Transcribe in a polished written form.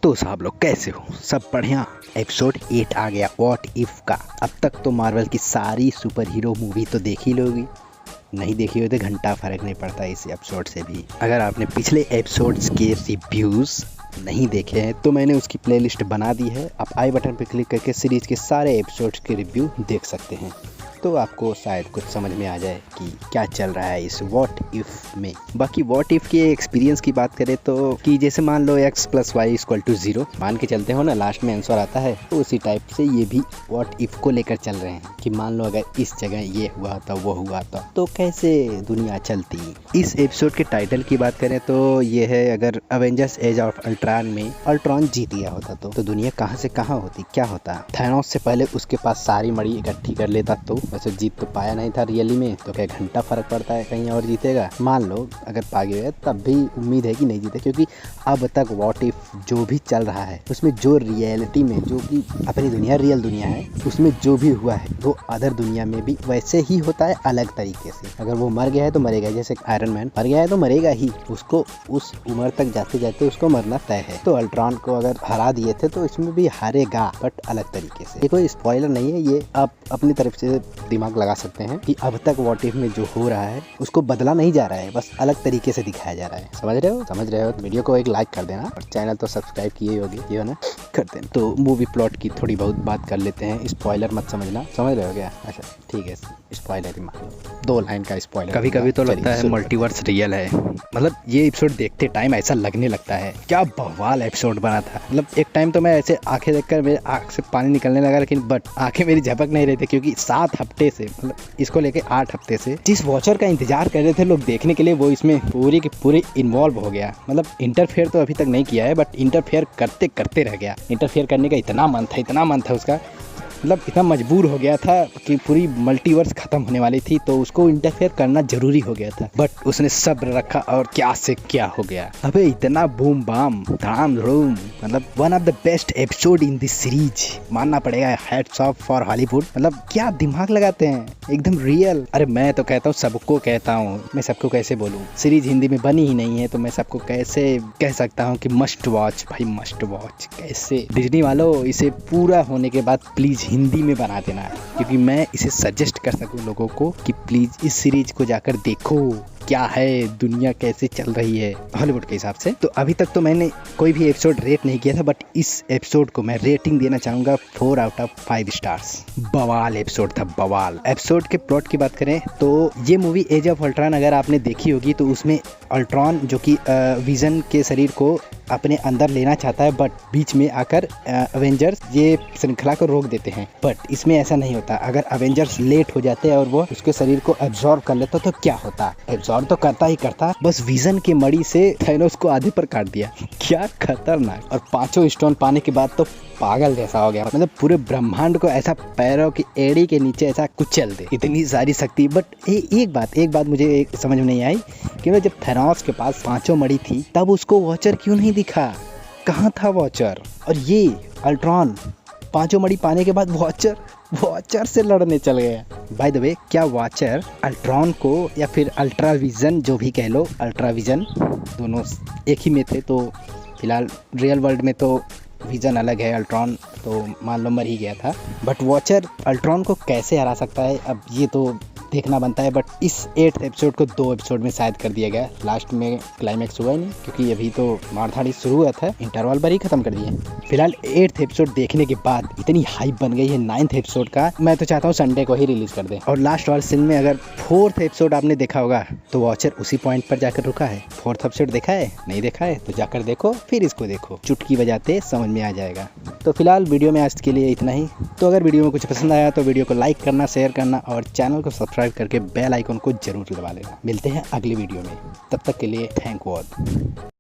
तो साहब लोग कैसे हो? सब बढ़िया। एपिसोड 8 आ गया व्हाट इफ का। अब तक तो मार्वल की सारी सुपर हीरो मूवी तो देखी लोगी, नहीं देखी हो तो घंटा फर्क नहीं पड़ता इस एपिसोड से भी। अगर आपने पिछले एपिसोड्स के रिव्यूज नहीं देखे हैं तो मैंने उसकी प्लेलिस्ट बना दी है, आप आई बटन पर क्लिक करके सीरीज के सारे एपिसोड्स के रिव्यू देख सकते हैं, तो आपको शायद कुछ समझ में आ जाए कि क्या चल रहा है इस व्हाट इफ में। बाकी व्हाट इफ के एक्सपीरियंस की बात करें तो कि जैसे मान लो x + y = 0 मान के चलते हो ना, लास्ट में आंसर आता है, तो उसी टाइप से ये भी व्हाट इफ को लेकर चल रहे हैं कि मान लो अगर इस जगह ये हुआ था वो हुआ था तो कैसे दुनिया चलती। इस एपिसोड के टाइटल की बात करें तो ये है, अगर अवेंजर्स एज ऑफ अल्ट्रॉन में अल्ट्रॉन जीत गया होता तो दुनिया कहाँ से कहाँ होती, क्या होता। थैनोस से पहले उसके पास सारी मड़ी इकट्ठी कर लेता तो वैसे जीत तो पाया नहीं था रियली में, तो क्या घंटा फर्क पड़ता है कहीं और जीतेगा। मान लो अगर पागे हुए तब भी उम्मीद है कि नहीं जीते, क्योंकि अब तक व्हाट इफ जो भी चल रहा है उसमें जो रियलिटी में जो कि अपनी दुनिया रियल दुनिया है उसमें जो भी हुआ है वो अदर दुनिया में भी वैसे ही होता है, अलग तरीके से। अगर वो मर गया है तो मरेगा, जैसे आयरन मैन मर गया है तो मरेगा ही, उसको उस उम्र तक जाते जाते उसको मरना तय है। तो अल्ट्रॉन को अगर हरा दिए थे तो इसमें भी हारेगा, बट अलग तरीके से। ये कोई स्पॉइलर नहीं है, ये आप अपनी तरफ से दिमाग लगा सकते हैं कि अब तक व्हाट इफ में जो हो रहा है उसको बदला नहीं जा रहा है, बस अलग तरीके से दिखाया जा रहा है। समझ रहे हो तो वीडियो को एक लाइक कर देना और चैनल तो सब्सक्राइब किए होगे, ये हो ना, करते हैं। तो मूवी प्लॉट की थोड़ी बहुत बात कर लेते हैं, स्पॉइलर मत समझना, समझ रहे हो क्या? अच्छा ठीक है, स्पॉइलर ही मान लो, 2 लाइन का स्पॉइलर। कभी कभी तो लगता है मल्टीवर्स रियल है, मतलब ये एपिसोड देखते टाइम ऐसा लगने लगता है क्या बवाल एपिसोड बना था। मतलब एक टाइम तो मैं ऐसे आंखें देखकर मेरे आंख से पानी निकलने लगा, लेकिन बट आंखें मेरी झपक नहीं रही थी, क्योंकि 7 हफ्ते से, मतलब इसको लेके 8 हफ्ते से जिस वॉचर का इंतजार कर रहे थे लोग देखने के लिए, वो इसमें पूरी के पूरे इन्वॉल्व हो गया। मतलब इंटरफेयर तो अभी तक नहीं किया है, बट इंटरफेयर करते करते रह गया। इंटरफेयर करने का इतना मन था उसका, मतलब इतना मजबूर हो गया था कि पूरी मल्टीवर्स खत्म होने वाली थी तो उसको इंटरफेयर करना जरूरी हो गया था, बट उसने सब्र रखा और क्या से क्या हो गया। अबे इतना बूम बाम धाम धूम, मतलब one of the best episode in this series, मानना पड़ेगा। हैट्स ऑफ फॉर हॉलीवुड, मतलब क्या दिमाग लगाते हैं, एकदम रियल। अरे मैं तो कहता हूँ, सबको कहता हूँ, मैं सबको कैसे बोलूँ, सीरीज हिंदी में बनी ही नहीं है तो मैं सबको कैसे कह सकता हूँ कि मस्ट वॉच भाई, मस्ट वॉच। कैसे डिज्नी वालों, इसे पूरा होने के बाद प्लीज हिंदी में बना देना है, क्योंकि मैं इसे सजेस्ट कर सकूं लोगों को कि प्लीज इस सीरीज को जाकर देखो, क्या है दुनिया कैसे चल रही है हॉलीवुड के हिसाब से। तो अभी तक तो मैंने कोई भी एपिसोड रेट नहीं किया था, बट इस एपिसोड को मैं रेटिंग देना चाहूंगा 4 आउट ऑफ 5 स्टार्स। बवाल एपिसोड था, बवाल। एपिसोड के प्लॉट की बात करें तो ये मूवी एज ऑफ अल्ट्रॉन अगर आपने देखी होगी तो उसमें अल्ट्रॉन जो कि विजन के शरीर को अपने अंदर लेना चाहता है, बट बीच में आकर अवेंजर्स ये श्रृंखला को रोक देते हैं। बट इसमें ऐसा नहीं होता, अगर अवेंजर्स लेट हो जाते हैं और वो उसके शरीर को एब्जॉर्ब कर लेता तो क्या होता, एब्जॉर्ब तो करता ही करता, बस विजन के मड़ी से थैनोस को आधे पर काट दिया। क्या खतरनाक। और 5 स्टोन पाने के बाद तो पागल जैसा हो गया, मतलब पूरे ब्रह्मांड को ऐसा पैरों की एड़ी के नीचे ऐसा कुचल दे, इतनी सारी शक्ति। बट एक बात मुझे समझ में नहीं आई कि जब थैनोस के पास 5 मड़ी थी तब उसको वॉचर क्यों नहीं दिखा, कहाँ था वॉचर? और ये अल्ट्रॉन 5 मड़ी पाने के बाद वॉचर से लड़ने चल गया। बाय द वे, क्या वॉचर अल्ट्रॉन को या फिर अल्ट्रा विजन, जो भी कह लो, अल्ट्रा विजन दोनों एक ही में थे, तो फिलहाल रियल वर्ल्ड में तो विजन अलग है, अल्ट्रॉन तो मान लो मर ही गया था, बट वॉचर अल्ट्रॉन को कैसे हरा सकता है, अब ये तो देखना बनता है। बट इस 8th एपिसोड को 2 एपिसोड में शायद कर दिया गया, लास्ट में क्लाइमैक्स हुआ ही नहीं, क्योंकि अभी तो मारधाड़ी शुरू हुआ था, इंटरवल पर ही खत्म कर दिए। फिलहाल 8th एपिसोड देखने के बाद इतनी हाइप बन गई है 9th एपिसोड का, मैं तो चाहता हूँ संडे को ही रिलीज कर दे। और लास्ट वाले सीन में अगर 4th एपिसोड आपने देखा होगा तो वॉचर उसी पॉइंट पर जाकर रुका है। 4th एपिसोड देखा है? नहीं देखा है तो जाकर देखो, फिर इसको देखो, चुटकी बजाते समझ में आ जाएगा। तो फिलहाल वीडियो में आज के लिए इतना ही। तो अगर वीडियो में कुछ पसंद आया तो वीडियो को लाइक करना, शेयर करना और चैनल को सब्सक्राइब करके बेल आइकन को जरूर दबा लेना। मिलते हैं अगली वीडियो में, तब तक के लिए थैंक गॉड।